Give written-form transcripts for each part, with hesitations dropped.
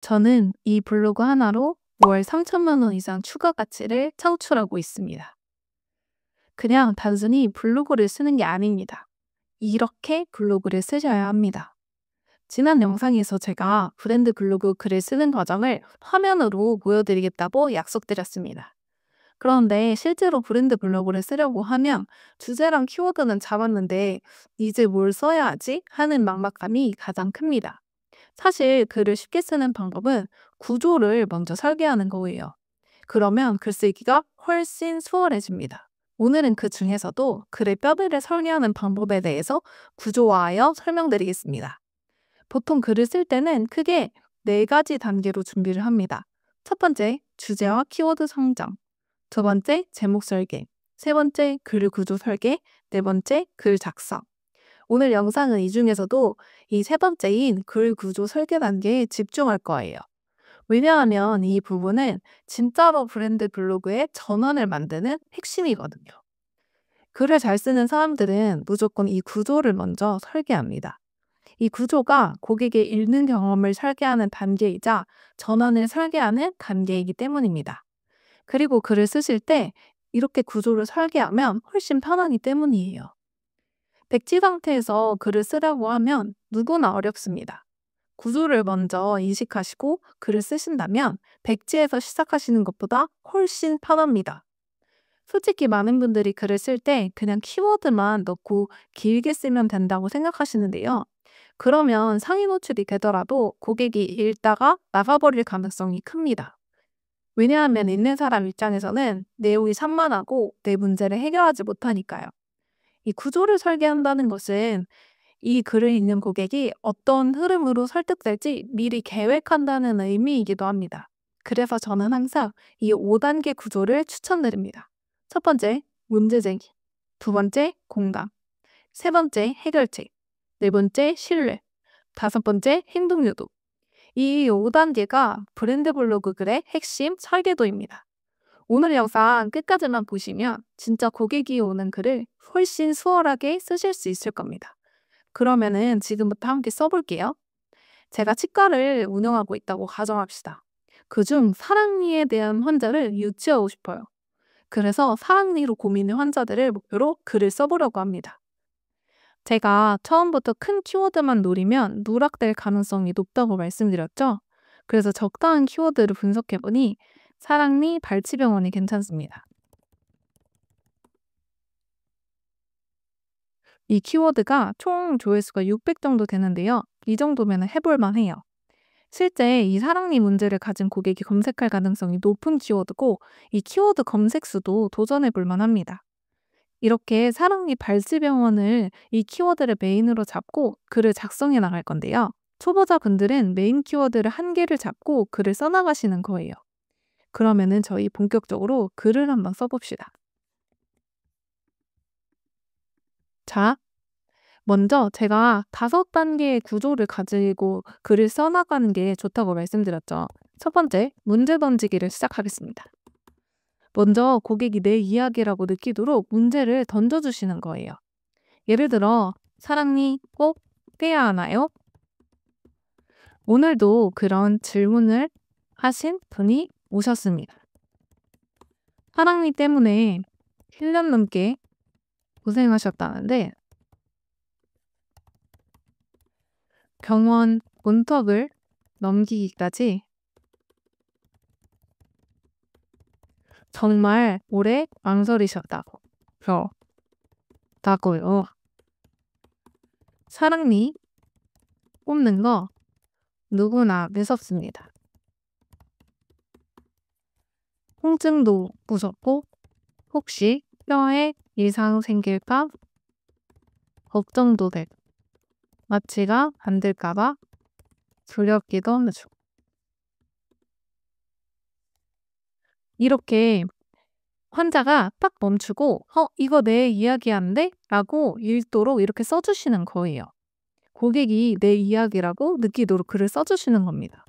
저는 이 블로그 하나로 월 3천만 원 이상 추가 가치를 창출하고 있습니다. 그냥 단순히 블로그를 쓰는 게 아닙니다. 이렇게 블로그를 쓰셔야 합니다. 지난 영상에서 제가 브랜드 블로그 글을 쓰는 과정을 화면으로 보여드리겠다고 약속드렸습니다. 그런데 실제로 브랜드 블로그를 쓰려고 하면 주제랑 키워드는 잡았는데 이제 뭘 써야 하지? 하는 막막함이 가장 큽니다. 사실 글을 쉽게 쓰는 방법은 구조를 먼저 설계하는 거예요. 그러면 글쓰기가 훨씬 수월해집니다. 오늘은 그 중에서도 글의 뼈대를 설계하는 방법에 대해서 구조화하여 설명드리겠습니다. 보통 글을 쓸 때는 크게 네 가지 단계로 준비를 합니다. 첫 번째, 주제와 키워드 성장. 두 번째, 제목 설계. 세 번째, 글 구조 설계. 네 번째, 글 작성. 오늘 영상은 이 중에서도 이 세 번째인 글 구조 설계 단계에 집중할 거예요. 왜냐하면 이 부분은 진짜로 브랜드 블로그의 전환을 만드는 핵심이거든요. 글을 잘 쓰는 사람들은 무조건 이 구조를 먼저 설계합니다. 이 구조가 고객의 읽는 경험을 설계하는 단계이자 전환을 설계하는 단계이기 때문입니다. 그리고 글을 쓰실 때 이렇게 구조를 설계하면 훨씬 편하기 때문이에요. 백지 상태에서 글을 쓰려고 하면 누구나 어렵습니다. 구조를 먼저 인식하시고 글을 쓰신다면 백지에서 시작하시는 것보다 훨씬 편합니다. 솔직히 많은 분들이 글을 쓸 때 그냥 키워드만 넣고 길게 쓰면 된다고 생각하시는데요. 그러면 상위 노출이 되더라도 고객이 읽다가 나가버릴 가능성이 큽니다. 왜냐하면 읽는 사람 입장에서는 내용이 산만하고 내 문제를 해결하지 못하니까요. 이 구조를 설계한다는 것은 이 글을 읽는 고객이 어떤 흐름으로 설득될지 미리 계획한다는 의미이기도 합니다. 그래서 저는 항상 이 5단계 구조를 추천드립니다. 첫 번째, 문제 제기. 두 번째, 공감. 세 번째, 해결책. 네 번째, 신뢰. 다섯 번째, 행동 유도. 이 5단계가 브랜드 블로그 글의 핵심 설계도입니다. 오늘 영상 끝까지만 보시면 진짜 고객이 오는 글을 훨씬 수월하게 쓰실 수 있을 겁니다. 그러면은 지금부터 함께 써볼게요. 제가 치과를 운영하고 있다고 가정합시다. 그중 사랑니에 대한 환자를 유치하고 싶어요. 그래서 사랑니로 고민의 환자들을 목표로 글을 써보려고 합니다. 제가 처음부터 큰 키워드만 노리면 누락될 가능성이 높다고 말씀드렸죠? 그래서 적당한 키워드를 분석해보니 사랑니 발치병원이 괜찮습니다. 이 키워드가 총 조회수가 600 정도 되는데요. 이 정도면 해볼만 해요. 실제 이 사랑니 문제를 가진 고객이 검색할 가능성이 높은 키워드고 이 키워드 검색 수도 도전해 볼 만합니다. 이렇게 사랑니 발치병원을 이 키워드를 메인으로 잡고 글을 작성해 나갈 건데요. 초보자분들은 메인 키워드를 한 개를 잡고 글을 써나가시는 거예요. 그러면은 저희 본격적으로 글을 한번 써봅시다. 자, 먼저 제가 5단계의 구조를 가지고 글을 써나가는 게 좋다고 말씀드렸죠. 첫 번째, 문제 던지기를 시작하겠습니다. 먼저 고객이 내 이야기라고 느끼도록 문제를 던져주시는 거예요. 예를 들어, 사랑니 꼭 떼야 하나요? 오늘도 그런 질문을 하신 분이 오셨습니다. 사랑니 때문에 1년 넘게 고생하셨다는데 병원 문턱을 넘기기까지 정말 오래 망설이셨다고. 다고요. 사랑니 뽑는 거 누구나 무섭습니다. 통증도 무섭고 혹시 뼈에 이상 생길까 걱정도 되고 마취가 안 될까봐 두렵기도 하죠. 이렇게 환자가 딱 멈추고 이거 내 이야기인데? 라고 읽도록 이렇게 써주시는 거예요. 고객이 내 이야기라고 느끼도록 글을 써주시는 겁니다.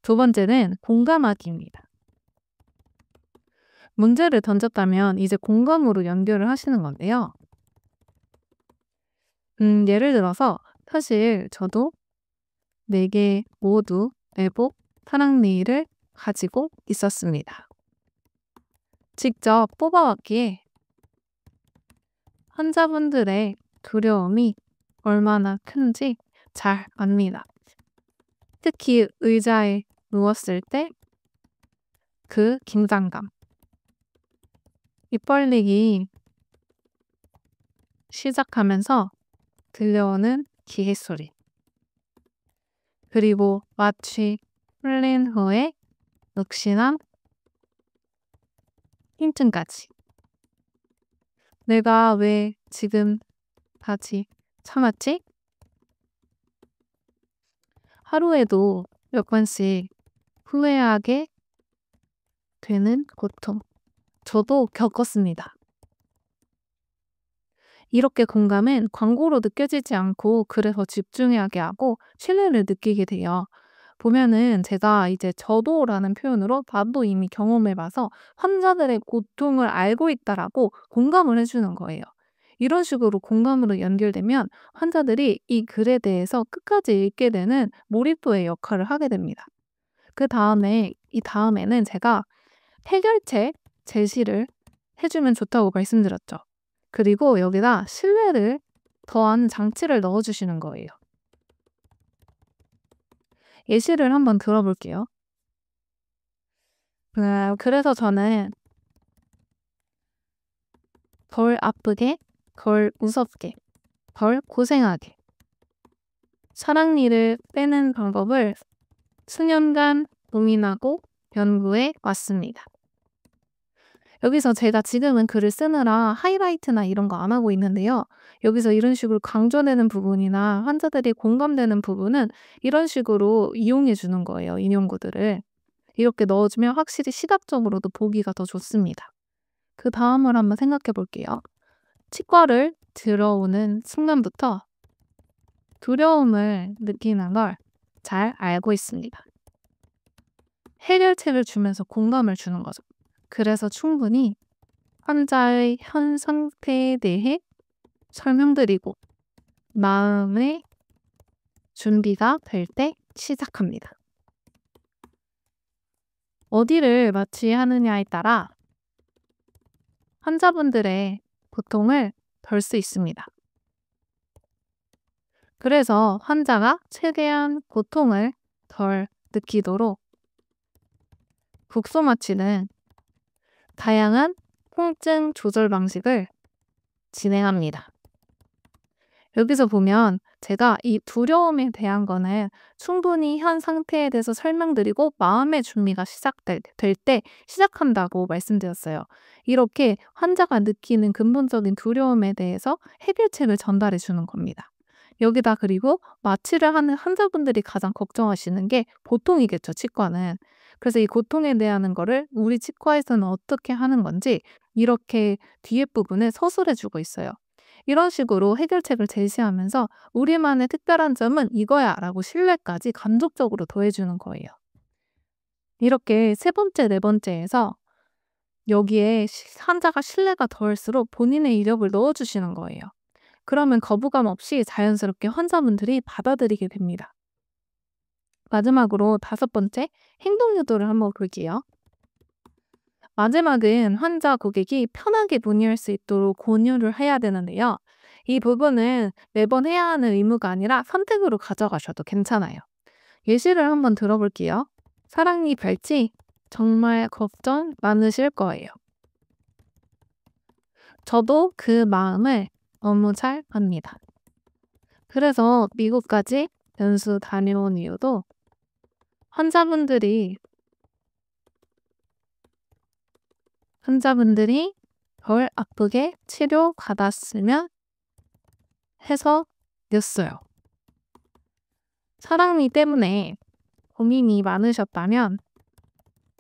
두 번째는 공감하기입니다. 문제를 던졌다면 이제 공감으로 연결을 하시는 건데요. 예를 들어서 사실 저도 4개 모두 회복, 사랑니를 가지고 있었습니다. 직접 뽑아왔기에 환자분들의 두려움이 얼마나 큰지 잘 압니다. 특히 의자에 누웠을 때 그 긴장감, 입 벌리기 시작하면서 들려오는 기계 소리, 그리고 마취 풀린 후에 늑신한 힘증까지. 내가 왜 지금까지 참았지? 하루에도 몇 번씩 후회하게 되는 고통. 저도 겪었습니다. 이렇게 공감은 광고로 느껴지지 않고 그래서 집중하게 하고 신뢰를 느끼게 돼요. 보면은 제가 이제 저도라는 표현으로 나도 이미 경험해봐서 환자들의 고통을 알고 있다라고 공감을 해주는 거예요. 이런 식으로 공감으로 연결되면 환자들이 이 글에 대해서 끝까지 읽게 되는 몰입도의 역할을 하게 됩니다. 이 다음에는 제가 해결책 제시를 해주면 좋다고 말씀드렸죠. 그리고 여기다 신뢰를 더한 장치를 넣어주시는 거예요. 예시를 한번 들어볼게요. 그래서 저는 덜 아프게, 덜 무섭게, 덜 고생하게 사랑니를 빼는 방법을 수년간 고민하고 연구해 왔습니다. 여기서 제가 지금은 글을 쓰느라 하이라이트나 이런 거 안 하고 있는데요. 여기서 이런 식으로 강조되는 부분이나 환자들이 공감되는 부분은 이런 식으로 이용해 주는 거예요. 인용구들을. 이렇게 넣어주면 확실히 시각적으로도 보기가 더 좋습니다. 그 다음을 한번 생각해 볼게요. 치과를 들어오는 순간부터 두려움을 느끼는 걸 잘 알고 있습니다. 해결책을 주면서 공감을 주는 거죠. 그래서 충분히 환자의 현 상태에 대해 설명드리고 마음의 준비가 될 때 시작합니다. 어디를 마취하느냐에 따라 환자분들의 고통을 덜 수 있습니다. 그래서 환자가 최대한 고통을 덜 느끼도록 국소 마취는 다양한 통증 조절 방식을 진행합니다. 여기서 보면 제가 이 두려움에 대한 거는 충분히 현 상태에 대해서 설명드리고 마음의 준비가 시작될 때 시작한다고 말씀드렸어요. 이렇게 환자가 느끼는 근본적인 두려움에 대해서 해결책을 전달해 주는 겁니다. 여기다 그리고 마취를 하는 환자분들이 가장 걱정하시는 게 고통이겠죠, 치과는. 그래서 이 고통에 대한 거를 우리 치과에서는 어떻게 하는 건지 이렇게 뒤에 부분에 서술해 주고 있어요. 이런 식으로 해결책을 제시하면서 우리만의 특별한 점은 이거야 라고 신뢰까지 감독적으로 더해주는 거예요. 이렇게 세 번째, 네 번째에서 여기에 환자가 신뢰가 더할수록 본인의 이력을 넣어주시는 거예요. 그러면 거부감 없이 자연스럽게 환자분들이 받아들이게 됩니다. 마지막으로 5번째, 행동 유도를 한번 볼게요. 마지막은 환자 고객이 편하게 문의할 수 있도록 권유를 해야 되는데요. 이 부분은 매번 해야 하는 의무가 아니라 선택으로 가져가셔도 괜찮아요. 예시를 한번 들어볼게요. 사랑니 발치 정말 걱정 많으실 거예요. 저도 그 마음을 너무 잘 압니다. 그래서 미국까지 연수 다녀온 이유도 환자분들이 덜 아프게 치료받았으면 해서였어요. 사랑니 때문에 고민이 많으셨다면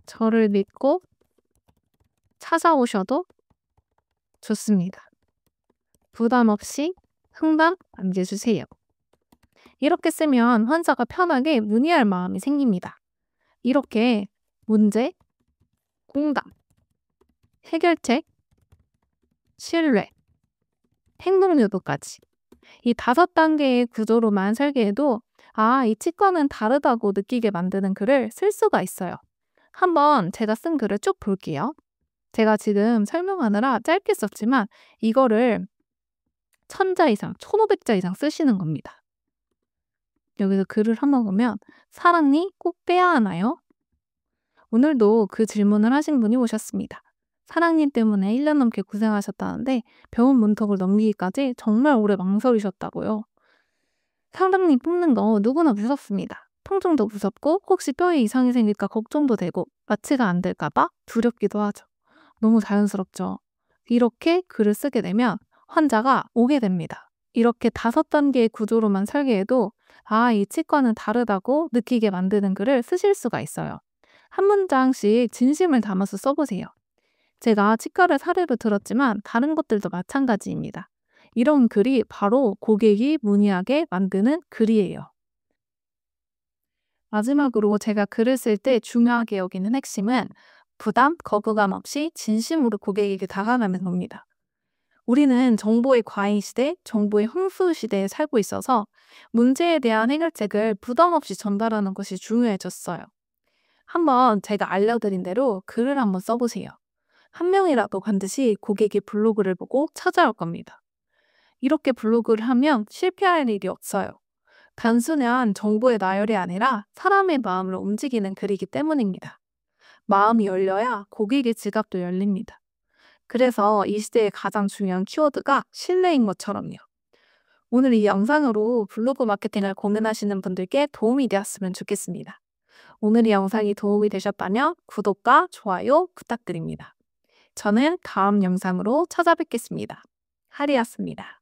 저를 믿고 찾아오셔도 좋습니다. 부담 없이 상담 남겨주세요. 이렇게 쓰면 환자가 편하게 문의할 마음이 생깁니다. 이렇게 문제, 공감, 해결책, 신뢰, 행동 유도까지 이 5단계의 구조로만 설계해도 이 치과는 다르다고 느끼게 만드는 글을 쓸 수가 있어요. 한번 제가 쓴 글을 쭉 볼게요. 제가 지금 설명하느라 짧게 썼지만 이거를 1000자 이상, 1500자 이상 쓰시는 겁니다. 여기서 글을 한번 보면 사랑니 꼭 빼야 하나요? 오늘도 그 질문을 하신 분이 오셨습니다. 사랑니 때문에 1년 넘게 고생하셨다는데 병원 문턱을 넘기기까지 정말 오래 망설이셨다고요. 사랑니 뽑는 거 누구나 무섭습니다. 통증도 무섭고 혹시 뼈에 이상이 생길까 걱정도 되고 마취가 안 될까 봐 두렵기도 하죠. 너무 자연스럽죠. 이렇게 글을 쓰게 되면 환자가 오게 됩니다. 이렇게 5단계의 구조로만 설계해도 이 치과는 다르다고 느끼게 만드는 글을 쓰실 수가 있어요. 한 문장씩 진심을 담아서 써보세요. 제가 치과를 사례로 들었지만 다른 것들도 마찬가지입니다. 이런 글이 바로 고객이 문의하게 만드는 글이에요. 마지막으로 제가 글을 쓸 때 중요하게 여기는 핵심은 부담, 거부감 없이 진심으로 고객에게 다가가는 겁니다. 우리는 정보의 과잉 시대, 정보의 홍수 시대에 살고 있어서 문제에 대한 해결책을 부담 없이 전달하는 것이 중요해졌어요. 한번 제가 알려드린 대로 글을 한번 써보세요. 한 명이라도 반드시 고객의 블로그를 보고 찾아올 겁니다. 이렇게 블로그를 하면 실패할 일이 없어요. 단순한 정보의 나열이 아니라 사람의 마음을 움직이는 글이기 때문입니다. 마음이 열려야 고객의 지갑도 열립니다. 그래서 이 시대의 가장 중요한 키워드가 신뢰인 것처럼요. 오늘 이 영상으로 블로그 마케팅을 고민하시는 분들께 도움이 되었으면 좋겠습니다. 오늘 이 영상이 도움이 되셨다면 구독과 좋아요 부탁드립니다. 저는 다음 영상으로 찾아뵙겠습니다. 하리였습니다.